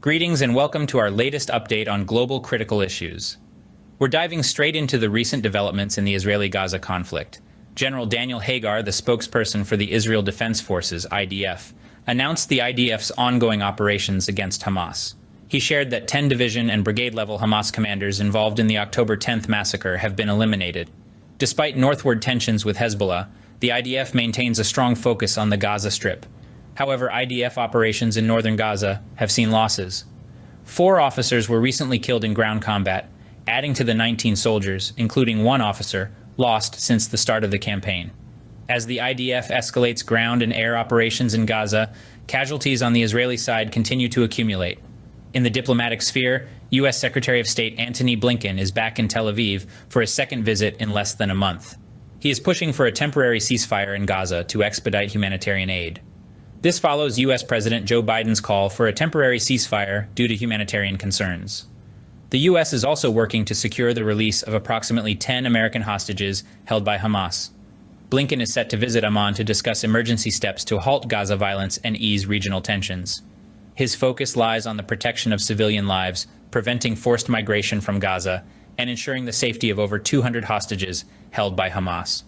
Greetings and welcome to our latest update on global critical issues. We're diving straight into the recent developments in the Israeli-Gaza conflict. General Daniel Hagar, the spokesperson for the Israel Defense Forces, IDF, announced the IDF's ongoing operations against Hamas. He shared that 10 division and brigade-level Hamas commanders involved in the October 10th massacre have been eliminated. Despite northward tensions with Hezbollah, the IDF maintains a strong focus on the Gaza Strip. However, IDF operations in northern Gaza have seen losses. 4 officers were recently killed in ground combat, adding to the 19 soldiers, including 1 officer, lost since the start of the campaign. As the IDF escalates ground and air operations in Gaza, casualties on the Israeli side continue to accumulate. In the diplomatic sphere, U.S. Secretary of State Antony Blinken is back in Tel Aviv for his second visit in less than a month. He is pushing for a temporary ceasefire in Gaza to expedite humanitarian aid. This follows U.S. President Joe Biden's call for a temporary ceasefire due to humanitarian concerns. The U.S. is also working to secure the release of approximately 10 American hostages held by Hamas. Blinken is set to visit Amman to discuss emergency steps to halt Gaza violence and ease regional tensions. His focus lies on the protection of civilian lives, preventing forced migration from Gaza, and ensuring the safety of over 200 hostages held by Hamas.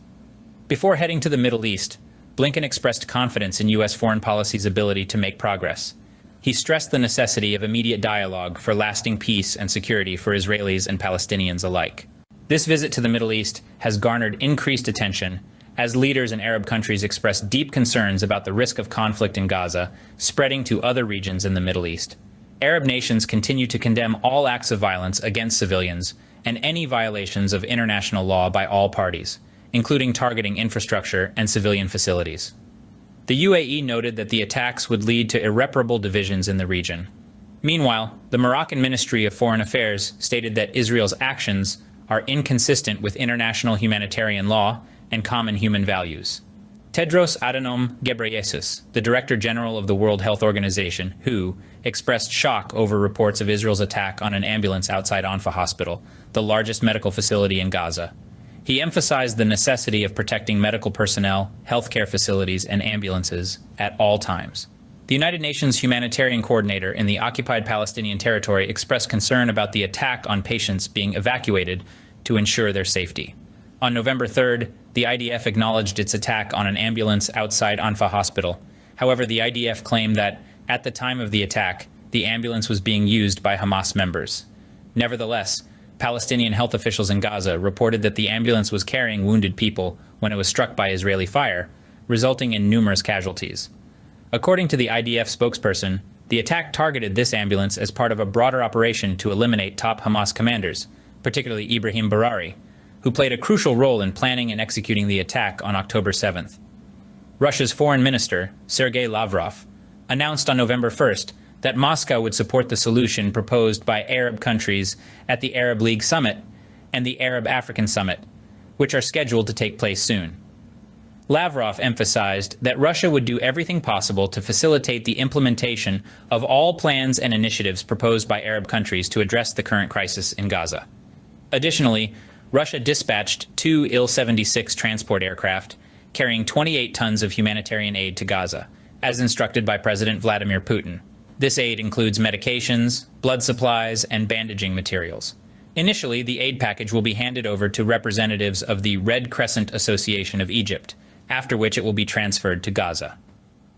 Before heading to the Middle East, Blinken expressed confidence in U.S. foreign policy's ability to make progress. He stressed the necessity of immediate dialogue for lasting peace and security for Israelis and Palestinians alike. This visit to the Middle East has garnered increased attention as leaders in Arab countries express deep concerns about the risk of conflict in Gaza spreading to other regions in the Middle East. Arab nations continue to condemn all acts of violence against civilians and any violations of international law by all parties, including targeting infrastructure and civilian facilities. The UAE noted that the attacks would lead to irreparable divisions in the region. Meanwhile, the Moroccan Ministry of Foreign Affairs stated that Israel's actions are inconsistent with international humanitarian law and common human values. Tedros Adhanom Ghebreyesus, the Director General of the World Health Organization, WHO, expressed shock over reports of Israel's attack on an ambulance outside Anfa Hospital, the largest medical facility in Gaza. He emphasized the necessity of protecting medical personnel, healthcare facilities, and ambulances at all times. The United Nations humanitarian coordinator in the occupied Palestinian territory expressed concern about the attack on patients being evacuated to ensure their safety. On November 3rd, the IDF acknowledged its attack on an ambulance outside Anfa Hospital. However, the IDF claimed that, at the time of the attack, the ambulance was being used by Hamas members. Nevertheless, Palestinian health officials in Gaza reported that the ambulance was carrying wounded people when it was struck by Israeli fire, resulting in numerous casualties. According to the IDF spokesperson, the attack targeted this ambulance as part of a broader operation to eliminate top Hamas commanders, particularly Ibrahim Barari, who played a crucial role in planning and executing the attack on October 7th. Russia's foreign minister, Sergei Lavrov, announced on November 1st that Moscow would support the solution proposed by Arab countries at the Arab League Summit and the Arab African Summit, which are scheduled to take place soon. Lavrov emphasized that Russia would do everything possible to facilitate the implementation of all plans and initiatives proposed by Arab countries to address the current crisis in Gaza. Additionally, Russia dispatched 2 Il-76 transport aircraft carrying 28 tons of humanitarian aid to Gaza, as instructed by President Vladimir Putin. This aid includes medications, blood supplies, and bandaging materials. Initially, the aid package will be handed over to representatives of the Red Crescent Association of Egypt, after which it will be transferred to Gaza.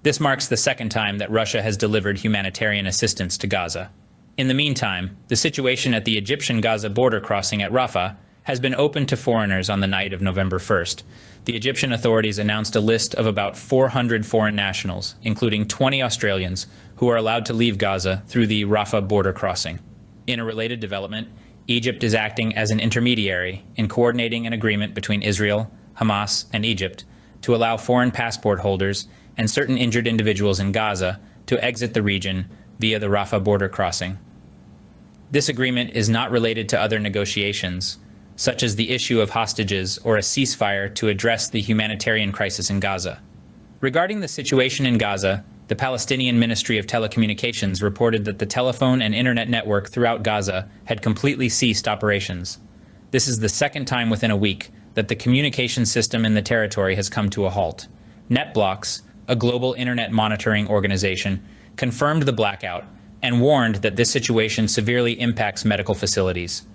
This marks the second time that Russia has delivered humanitarian assistance to Gaza. In the meantime, the situation at the Egyptian-Gaza border crossing at Rafah has been open to foreigners on the night of November 1st. The Egyptian authorities announced a list of about 400 foreign nationals, including 20 Australians, who are allowed to leave Gaza through the Rafah border crossing. In a related development, Egypt is acting as an intermediary in coordinating an agreement between Israel, Hamas, and Egypt to allow foreign passport holders and certain injured individuals in Gaza to exit the region via the Rafah border crossing. This agreement is not related to other negotiations, such as the issue of hostages or a ceasefire to address the humanitarian crisis in Gaza. Regarding the situation in Gaza, the Palestinian Ministry of Telecommunications reported that the telephone and internet network throughout Gaza had completely ceased operations. This is the second time within a week that the communication system in the territory has come to a halt. NetBlocks, a global internet monitoring organization, confirmed the blackout and warned that this situation severely impacts medical facilities.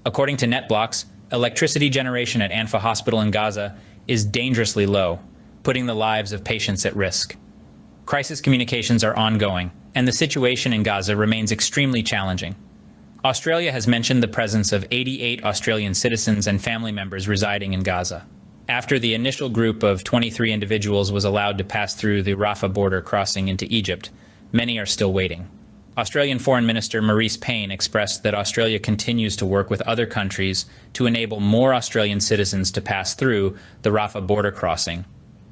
According to NetBlocks, electricity generation at Anfa Hospital in Gaza is dangerously low, putting the lives of patients at risk. Crisis communications are ongoing, and the situation in Gaza remains extremely challenging. Australia has mentioned the presence of 88 Australian citizens and family members residing in Gaza. After the initial group of 23 individuals was allowed to pass through the Rafah border crossing into Egypt, many are still waiting. Australian Foreign Minister Marise Payne expressed that Australia continues to work with other countries to enable more Australian citizens to pass through the Rafah border crossing.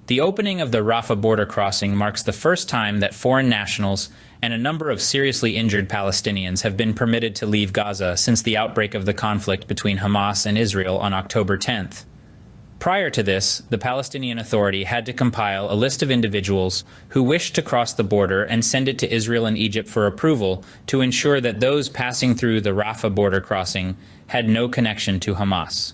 The opening of the Rafah border crossing marks the first time that foreign nationals and a number of seriously injured Palestinians have been permitted to leave Gaza since the outbreak of the conflict between Hamas and Israel on October 10th. Prior to this, the Palestinian Authority had to compile a list of individuals who wished to cross the border and send it to Israel and Egypt for approval to ensure that those passing through the Rafah border crossing had no connection to Hamas.